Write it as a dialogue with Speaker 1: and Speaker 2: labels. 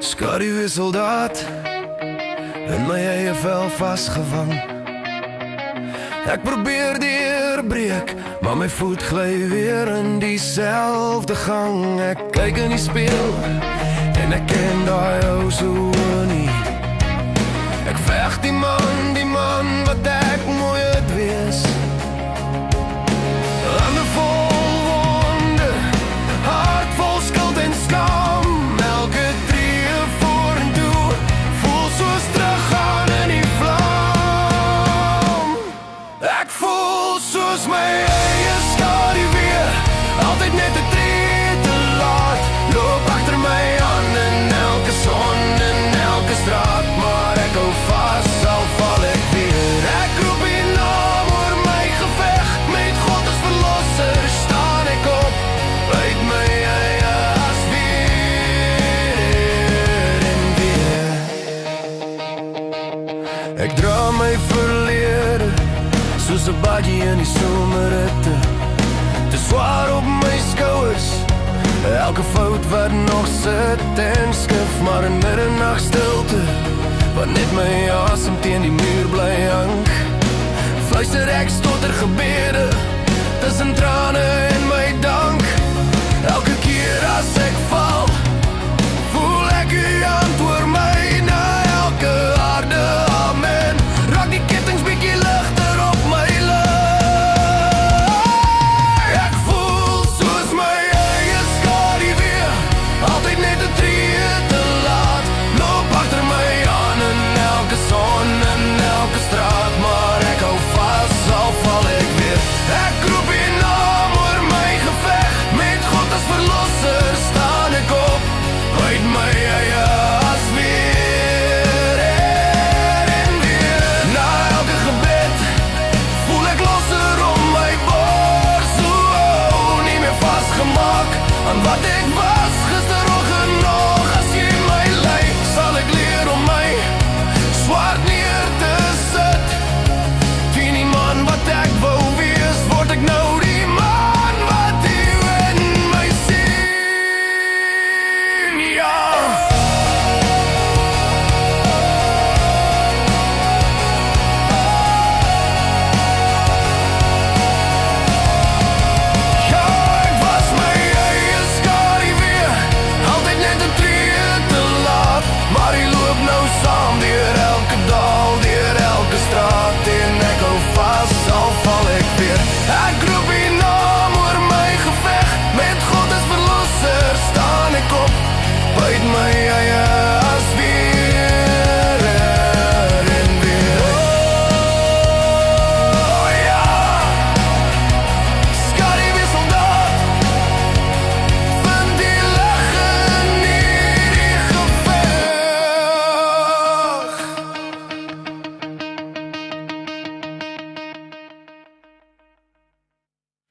Speaker 1: Skaduwee soldaat, in my eie vel vasgevang. Ek probeer deurbreek, maar my voet gly weer in diezelfde gang. Ek kyk in die spieël en ek ken daai ou so nie. Ek veg die man wat ek mooi het wees. Hande vol wonde, hart vol skuld en skam. Elke tree vorentoe voel soos teruggaan in die vlam. Ek voel soos my eie skaduwee, altyd net 'n tree te laat. Loop agter my aan in elke son en elke straat, maar ek hou vas, al val ek weer. Ek roep die naam oor my geveg, met God as verlosser staan ek op, uit my eie as weer en weer. Ek dra my verlede, soos 'n badjie in die somerhitte, te swaar op my skouers, elke fout wat nog sit en skif. Maar in middernag stilte, wat net my asem teen die muur bly hang, fluister ek stotter gebede, tussen trane en my dank. Elke keer as ek val,